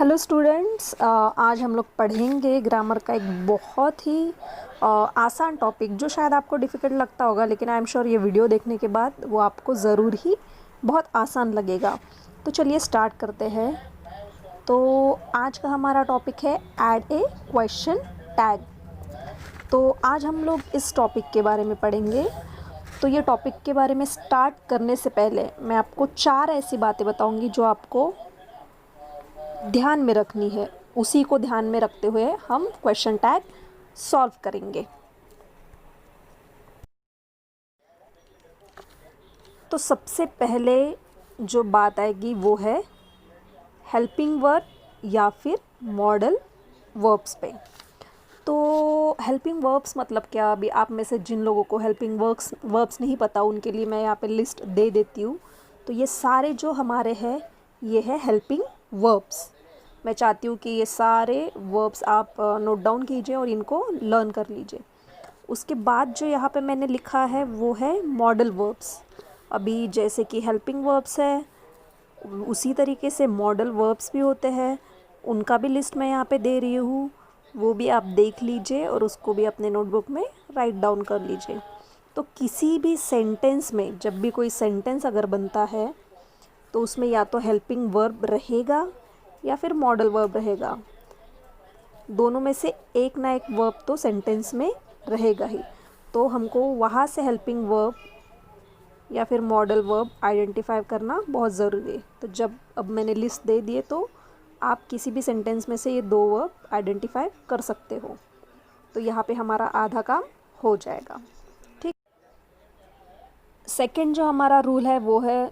Hello students, आज हम लोग पढ़ेंगे ग्रामर का एक बहुत ही आसान टॉपिक जो शायद आपको डिफ़िकल्ट लगता होगा, लेकिन आई एम श्योर ये वीडियो देखने के बाद वो आपको ज़रूर ही बहुत आसान लगेगा। तो चलिए स्टार्ट करते हैं। तो आज का हमारा टॉपिक है ऐड ए क्वेश्चन टैग। तो आज हम लोग इस टॉपिक के बारे में पढ़ेंगे। तो ये टॉपिक के बारे में स्टार्ट करने से पहले मैं आपको 4 ऐसी बातें बताऊंगी जो आपको ध्यान में रखनी है। उसी को ध्यान में रखते हुए हम क्वेश्चन टैग सॉल्व करेंगे। तो सबसे पहले जो बात आएगी वो है हेल्पिंग वर्ब या फिर मॉडल वर्ब्स पे। तो हेल्पिंग वर्ब्स मतलब क्या? अभी आप में से जिन लोगों को हेल्पिंग वर्ब्स नहीं पता उनके लिए मैं यहाँ पे लिस्ट दे देती हूँ। तो ये सारे जो हमारे हैं ये है हेल्पिंग वर्ब्स। मैं चाहती हूँ कि ये सारे वर्ब्स आप नोट डाउन कीजिए और इनको लर्न कर लीजिए। उसके बाद जो यहाँ पे मैंने लिखा है वो है मॉडल वर्ब्स। अभी जैसे कि हेल्पिंग वर्ब्स है उसी तरीके से मॉडल वर्ब्स भी होते हैं, उनका भी लिस्ट मैं यहाँ पे दे रही हूँ। वो भी आप देख लीजिए और उसको भी अपने नोटबुक में राइट डाउन कर लीजिए। तो किसी भी सेंटेंस में जब भी कोई सेंटेंस अगर बनता है तो उसमें या तो हेल्पिंग वर्ब रहेगा या फिर मॉडल वर्ब रहेगा। दोनों में से एक ना एक वर्ब तो सेंटेंस में रहेगा ही। तो हमको वहाँ से हेल्पिंग वर्ब या फिर मॉडल वर्ब आइडेंटिफाई करना बहुत ज़रूरी है। तो जब अब मैंने लिस्ट दे दिए तो आप किसी भी सेंटेंस में से ये 2 वर्ब आइडेंटिफाई कर सकते हो। तो यहाँ पे हमारा आधा काम हो जाएगा। ठीक। सेकंड जो हमारा रूल है वो है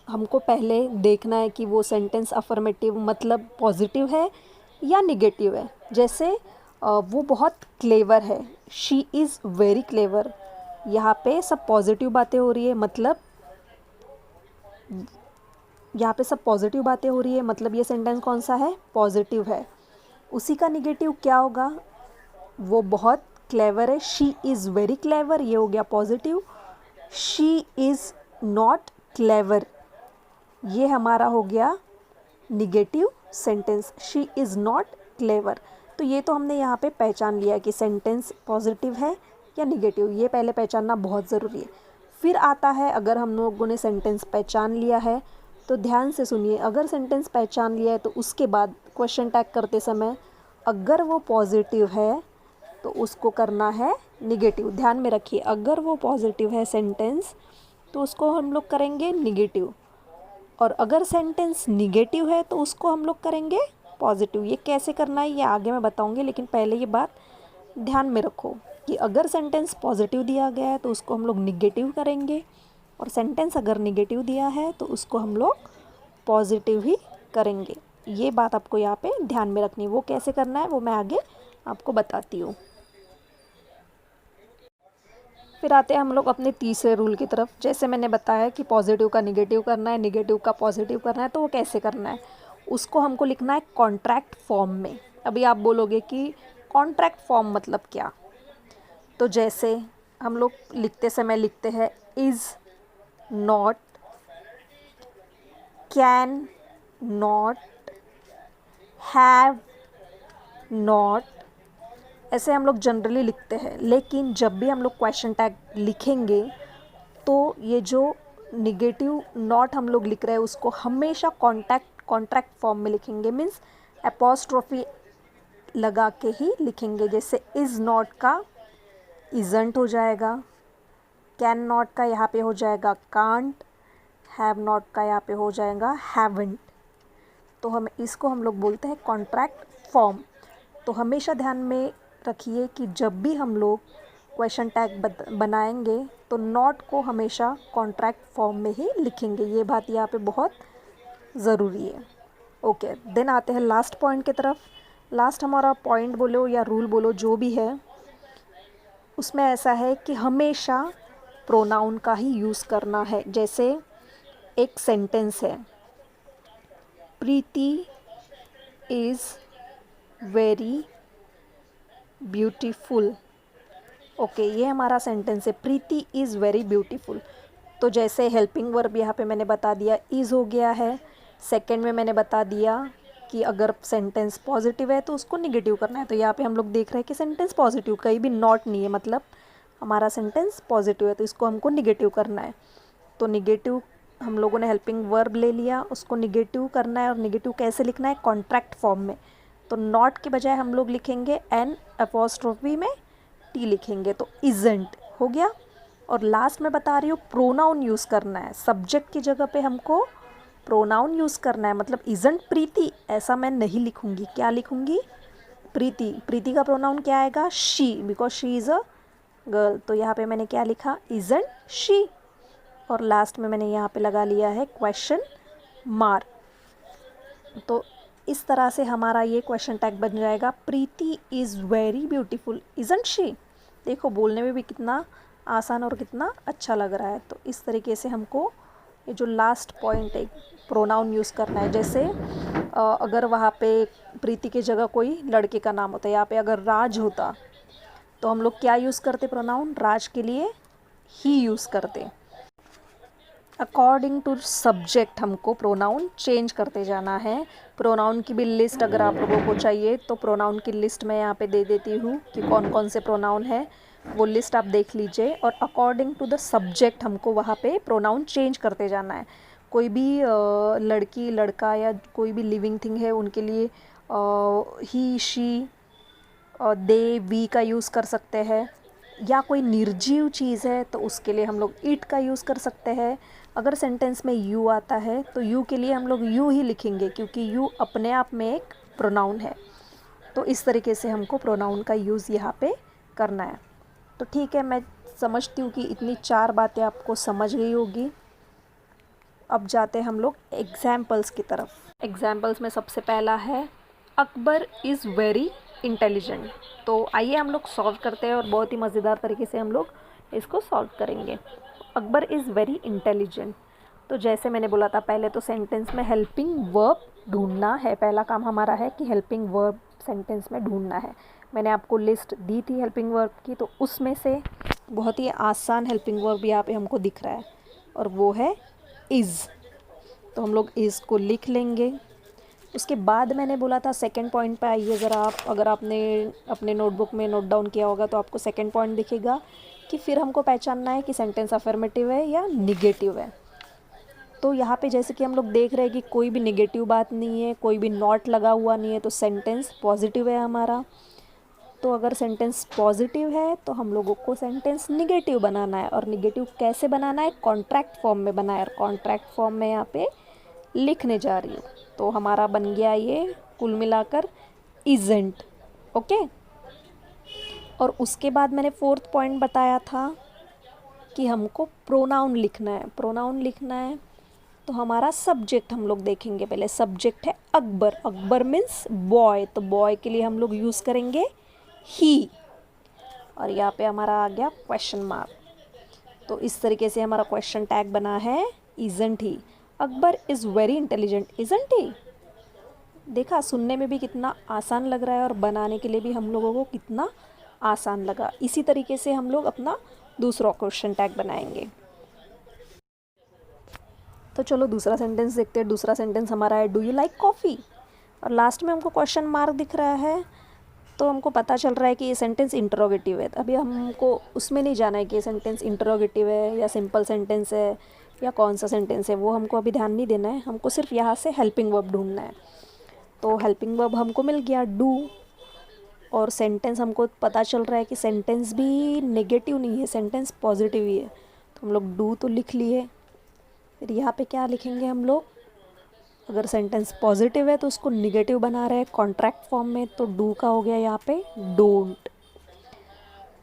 हमको पहले देखना है कि वो सेंटेंस अफर्मेटिव मतलब पॉजिटिव है या निगेटिव है। जैसे वो बहुत क्लेवर है, शी इज़ वेरी क्लेवर। यहाँ पे सब पॉजिटिव बातें हो रही है, मतलब यहाँ पे सब पॉजिटिव बातें हो रही है, मतलब ये सेंटेंस कौन सा है? पॉजिटिव है। उसी का निगेटिव क्या होगा? वो बहुत क्लेवर है, शी इज़ वेरी क्लेवर, ये हो गया positive. She is not clever, ये हमारा हो गया negative sentence. She is not clever. तो ये तो हमने यहाँ पे पहचान लिया कि सेंटेंस पॉजिटिव है या निगेटिव, ये पहले पहचानना बहुत ज़रूरी है। फिर आता है, अगर हम लोगों ने सेंटेंस पहचान लिया है तो ध्यान से सुनिए। अगर सेंटेंस पहचान लिया है तो उसके बाद क्वेश्चन टैग करते समय अगर वो पॉजिटिव है तो उसको करना है निगेटिव। ध्यान में रखिए, अगर वो पॉजिटिव है सेंटेंस तो उसको हम लोग करेंगे निगेटिव, और अगर सेंटेंस निगेटिव है तो उसको हम लोग करेंगे पॉजिटिव। ये कैसे करना है ये आगे मैं बताऊंगी, लेकिन पहले ये बात ध्यान में रखो कि अगर सेंटेंस पॉजिटिव दिया गया है तो उसको हम लोग निगेटिव करेंगे, और सेंटेंस अगर निगेटिव दिया है तो उसको हम लोग पॉजिटिव ही करेंगे। ये बात आपको यहाँ पे ध्यान में रखनी है। वो कैसे करना है वो मैं आगे आपको बताती हूँ। फिर आते हैं हम लोग अपने तीसरे रूल की तरफ। जैसे मैंने बताया कि पॉजिटिव का निगेटिव करना है, निगेटिव का पॉजिटिव करना है, तो वो कैसे करना है? उसको हमको लिखना है कॉन्ट्रैक्ट फॉर्म में। अभी आप बोलोगे कि कॉन्ट्रैक्ट फॉर्म मतलब क्या? तो जैसे हम लोग लिखते समय लिखते हैं is not, can not, have not, ऐसे हम लोग जनरली लिखते हैं। लेकिन जब भी हम लोग क्वेश्चन टैग लिखेंगे तो ये जो निगेटिव नॉट हम लोग लिख रहे हैं उसको हमेशा कॉन्ट्रैक्ट फॉर्म में लिखेंगे। मीन्स एपोस्ट्रोफी लगा के ही लिखेंगे। जैसे इज़ नॉट का इज़ंट हो जाएगा, कैन नॉट का यहाँ पे हो जाएगा कांट, हैव नॉट का यहाँ पे हो जाएगा हैवंट। तो हम लोग बोलते हैं कॉन्ट्रैक्ट फॉर्म। तो हमेशा ध्यान में रखिए कि जब भी हम लोग क्वेश्चन टैग बनाएंगे तो नॉट को हमेशा कॉन्ट्रैक्ट फॉर्म में ही लिखेंगे। ये बात यहाँ पे बहुत ज़रूरी है। ओके, देन आते हैं लास्ट पॉइंट की तरफ। लास्ट हमारा पॉइंट बोलो या रूल बोलो जो भी है, उसमें ऐसा है कि हमेशा प्रोनाउन का ही यूज़ करना है। जैसे एक सेंटेंस है, प्रीति इज़ वेरी ब्यूटीफुल। ओके, ये हमारा सेंटेंस है, प्रीति इज़ वेरी ब्यूटीफुल। तो जैसे हेल्पिंग वर्ब यहाँ पे मैंने बता दिया इज़ हो गया है। सेकंड में मैंने बता दिया कि अगर सेंटेंस पॉजिटिव है तो उसको निगेटिव करना है। तो यहाँ पे हम लोग देख रहे हैं कि सेंटेंस पॉजिटिव, कहीं भी नॉट नहीं है, मतलब हमारा सेंटेंस पॉजिटिव है, तो इसको हमको निगेटिव करना है। तो निगेटिव हम लोगों ने हेल्पिंग वर्ब ले लिया, उसको निगेटिव करना है। और निगेटिव कैसे लिखना है? कॉन्ट्रैक्ट फॉर्म में। तो नॉट के बजाय हम लोग लिखेंगे एन अपॉस्ट्रोफी में टी लिखेंगे, तो इजंट हो गया। और लास्ट में बता रही हूँ प्रोनाउन यूज़ करना है, सब्जेक्ट की जगह पे हमको प्रोनाउन यूज़ करना है। मतलब इजंट प्रीति ऐसा मैं नहीं लिखूँगी, क्या लिखूँगी? प्रीति। प्रीति का प्रोनाउन क्या आएगा? She, because she is a girl. तो यहाँ पे मैंने क्या लिखा? Isn't she. और लास्ट में मैंने यहाँ पे लगा लिया है क्वेश्चन मार्क। तो इस तरह से हमारा ये क्वेश्चन टैग बन जाएगा, Preeti is very beautiful isn't she. देखो बोलने में भी कितना आसान और कितना अच्छा लग रहा है। तो इस तरीके से हमको ये जो लास्ट पॉइंट है प्रोनाउन यूज़ करना है। जैसे अगर वहाँ पे प्रीति की जगह कोई लड़के का नाम होता है, यहाँ पे अगर राज होता तो हम लोग क्या यूज़ करते? प्रोनाउन राज के लिए ही यूज़ करते। अकॉर्डिंग टू सब्जेक्ट हमको प्रोनाउन चेंज करते जाना है। प्रोनाउन की भी लिस्ट अगर आप लोगों को चाहिए तो प्रोनाउन की लिस्ट मैं यहाँ पे दे देती हूँ कि कौन कौन से प्रोनाउन है, वो लिस्ट आप देख लीजिए। और अकॉर्डिंग टू द सब्जेक्ट हमको वहाँ पे प्रोनाउन चेंज करते जाना है। कोई भी लड़की लड़का या कोई भी लिविंग थिंग है उनके लिए ही शी दे वी का यूज़ कर सकते हैं। या कोई निर्जीव चीज़ है तो उसके लिए हम लोग इट का यूज़ कर सकते हैं। अगर सेंटेंस में यू आता है तो यू के लिए हम लोग यू ही लिखेंगे, क्योंकि यू अपने आप में एक प्रोनाउन है। तो इस तरीके से हमको प्रोनाउन का यूज़ यहाँ पे करना है। तो ठीक है, मैं समझती हूँ कि इतनी 4 बातें आपको समझ गई होगी। अब जाते हैं हम लोग एग्जाम्पल्स की तरफ। एग्जाम्पल्स में सबसे पहला है अकबर इज़ वेरी इंटेलिजेंट। तो आइए हम लोग सॉल्व करते हैं और बहुत ही मज़ेदार तरीके से हम लोग इसको सॉल्व करेंगे। Akbar is very intelligent. तो जैसे मैंने बोला था पहले, तो सेंटेंस में हेल्पिंग वर्ब ढूंढना है। पहला काम हमारा है कि हेल्पिंग वर्ब सेंटेंस में ढूंढना है। मैंने आपको लिस्ट दी थी हेल्पिंग वर्ब की, तो उसमें से बहुत ही आसान हेल्पिंग वर्ब यहाँ पे हमको दिख रहा है और वो है इज़। तो हम लोग इज़ को लिख लेंगे। उसके बाद मैंने बोला था सेकंड पॉइंट पे आइए ज़रा आप, अगर आपने अपने नोटबुक में नोट डाउन किया होगा तो आपको सेकंड पॉइंट दिखेगा कि फिर हमको पहचानना है कि सेंटेंस अफर्मेटिव है या निगेटिव है। तो यहाँ पे जैसे कि हम लोग देख रहे हैं कि कोई भी निगेटिव बात नहीं है, कोई भी नॉट लगा हुआ नहीं है, तो सेंटेंस पॉजिटिव है हमारा। तो अगर सेंटेंस पॉजिटिव है तो हम लोगों को सेंटेंस निगेटिव बनाना है। और निगेटिव कैसे बनाना है? कॉन्ट्रैक्ट फॉर्म में बनाना है। और कॉन्ट्रैक्ट फॉर्म में यहाँ पे लिखने जा रही हूँ। तो हमारा बन गया ये कुल मिलाकर इज़ेंट। ओके। और उसके बाद मैंने फोर्थ पॉइंट बताया था कि हमको प्रोनाउन लिखना है। प्रोनाउन लिखना है तो हमारा सब्जेक्ट हम लोग देखेंगे। पहले सब्जेक्ट है अकबर। अकबर मीन्स बॉय, तो बॉय के लिए हम लोग यूज़ करेंगे ही। और यहाँ पे हमारा आ गया क्वेश्चन मार्क। तो इस तरीके से हमारा क्वेश्चन टैग बना है isn't he. Akbar is very intelligent isn't he. देखा, सुनने में भी कितना आसान लग रहा है और बनाने के लिए भी हम लोगों को कितना आसान लगा। इसी तरीके से हम लोग अपना दूसरा क्वेश्चन टैग बनाएंगे। तो चलो दूसरा सेंटेंस देखते हैं। दूसरा सेंटेंस हमारा है डू यू लाइक कॉफ़ी। और लास्ट में हमको क्वेश्चन मार्क दिख रहा है, तो हमको पता चल रहा है कि ये सेंटेंस इंटरोगेटिव है। अभी हमको उसमें नहीं जाना है कि ये सेंटेंस इंटरोगेटिव है या सिंपल सेंटेंस है या कौन सा सेंटेंस है, वो हमको अभी ध्यान नहीं देना है। हमको सिर्फ यहाँ से हेल्पिंग वर्ब ढूंढना है। तो हेल्पिंग वर्ब हमको मिल गया डू। और सेंटेंस हमको पता चल रहा है कि सेंटेंस भी नेगेटिव नहीं है, सेंटेंस पॉजिटिव ही है। तो हम लोग डू तो लिख लिए। फिर यहाँ पे क्या लिखेंगे हम लोग? अगर सेंटेंस पॉजिटिव है तो उसको निगेटिव बना रहे हैं कॉन्ट्रैक्ट फॉर्म में, तो डू का हो गया यहाँ पे डोंट।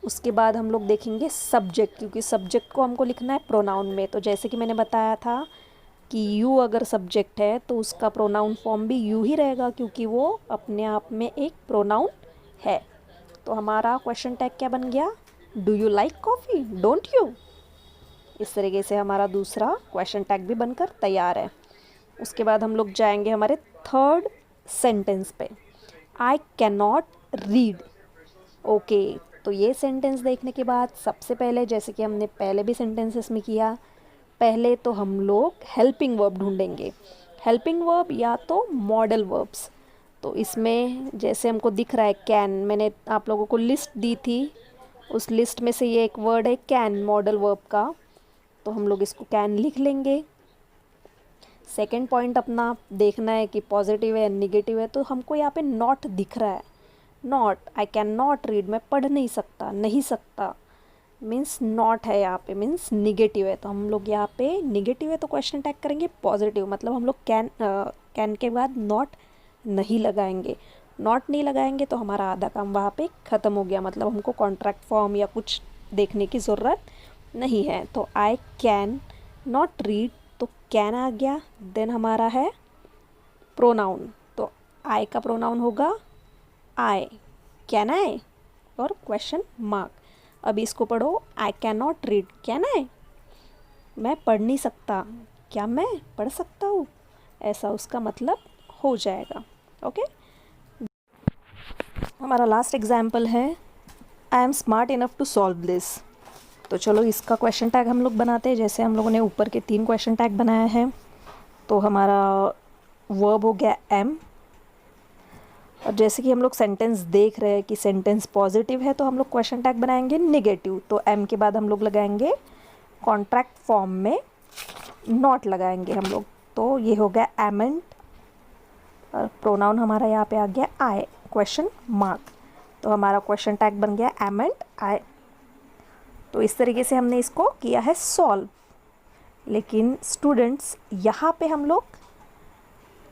उसके बाद हम लोग देखेंगे सब्जेक्ट, क्योंकि सब्जेक्ट को हमको लिखना है प्रोनाउन में। तो जैसे कि मैंने बताया था कि यू अगर सब्जेक्ट है तो उसका प्रोनाउन फॉर्म भी यू ही रहेगा, क्योंकि वो अपने आप में एक प्रोनाउन है। तो हमारा क्वेश्चन टैग क्या बन गया? Do you like coffee, don't you. इस तरीके से हमारा दूसरा क्वेश्चन टैग भी बनकर तैयार है। उसके बाद हम लोग जाएंगे हमारे थर्ड सेंटेंस पे। I can not read. Okay, तो ये सेंटेंस देखने के बाद सबसे पहले, जैसे कि हमने पहले भी सेंटेंसेस में किया, पहले तो हम लोग हेल्पिंग वर्ब ढूंढेंगे। हेल्पिंग वर्ब या तो मॉडल वर्ब्स। तो इसमें जैसे हमको दिख रहा है कैन, मैंने आप लोगों को लिस्ट दी थी, उस लिस्ट में से ये एक वर्ड है कैन, मॉडल वर्ब का, तो हम लोग इसको कैन लिख लेंगे। सेकंड पॉइंट अपना देखना है कि पॉजिटिव है या निगेटिव है, तो हमको यहाँ पे नॉट दिख रहा है। Not, I can not read, मैं पढ़ नहीं सकता, नहीं सकता मीन्स नॉट है यहाँ पे, मीन्स निगेटिव है। तो हम लोग यहाँ पे निगेटिव है तो क्वेश्चन टैग करेंगे पॉजिटिव, मतलब हम लोग कैन के बाद नॉट नहीं लगाएंगे। नॉट नहीं लगाएंगे तो हमारा आधा काम वहाँ पे ख़त्म हो गया, मतलब हमको कॉन्ट्रैक्ट फॉर्म या कुछ देखने की ज़रूरत नहीं है। तो आई कैन नॉट रीड, तो कैन आ गया। देन हमारा है प्रोनाउन, तो आई का प्रोनाउन होगा आई, कैन आई और क्वेश्चन मार्क। अब इसको पढ़ो, I can not read, can I, मैं पढ़ नहीं सकता, क्या मैं पढ़ सकता हूँ, ऐसा उसका मतलब हो जाएगा। ओके, हमारा लास्ट एग्जाम्पल है I am smart enough to solve this. तो चलो इसका क्वेश्चन टैग हम लोग बनाते हैं। जैसे हम लोगों ने ऊपर के 3 क्वेश्चन टैग बनाया है, तो हमारा वर्ब हो गया एम, और जैसे कि हम लोग सेंटेंस देख रहे हैं कि सेंटेंस पॉजिटिव है, तो हम लोग क्वेश्चन टैग बनाएंगे निगेटिव। तो एम के बाद हम लोग लगाएंगे कॉन्ट्रैक्ट फॉर्म में नॉट लगाएंगे हम लोग। तो ये हो गया एमेंट, और प्रोनाउन हमारा यहाँ पे आ गया आई, क्वेश्चन मार्क। तो हमारा क्वेश्चन टैग बन गया एमेंट आई। तो इस तरीके से हमने इसको किया है सॉल्व। लेकिन स्टूडेंट्स यहाँ पे हम लोग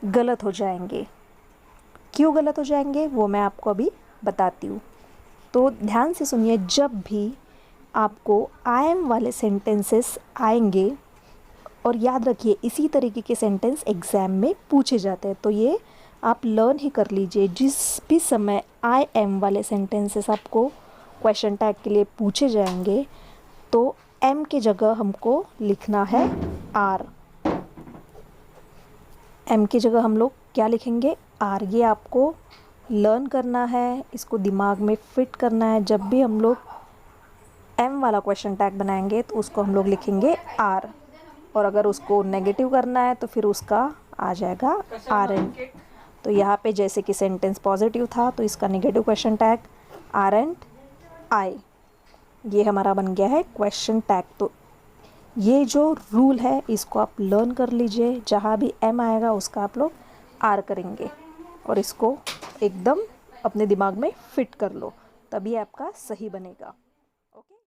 गलत हो जाएंगे। क्यों गलत हो जाएंगे वो मैं आपको अभी बताती हूँ। तो ध्यान से सुनिए, जब भी आपको आई एम वाले सेंटेंसेस आएंगे, और याद रखिए इसी तरीके के सेंटेंस एग्ज़ाम में पूछे जाते हैं, तो ये आप लर्न ही कर लीजिए। जिस भी समय आई एम वाले सेंटेंसेस आपको क्वेश्चन टैग के लिए पूछे जाएंगे, तो एम की जगह हमको लिखना है आर। एम की जगह हम लोग क्या लिखेंगे, आर। ये आपको लर्न करना है, इसको दिमाग में फिट करना है। जब भी हम लोग एम वाला क्वेश्चन टैग बनाएंगे तो उसको हम लोग लिखेंगे आर, और अगर उसको नेगेटिव करना है तो फिर उसका आ जाएगा आर एन। तो यहाँ पे जैसे कि सेंटेंस पॉजिटिव था तो इसका negative question tag aren't I, ये हमारा बन गया है क्वेश्चन टैग। तो ये जो रूल है इसको आप लर्न कर लीजिए, जहाँ भी एम आएगा उसका आप लोग आर करेंगे, और इसको एकदम अपने दिमाग में फिट कर लो, तभी आपका सही बनेगा।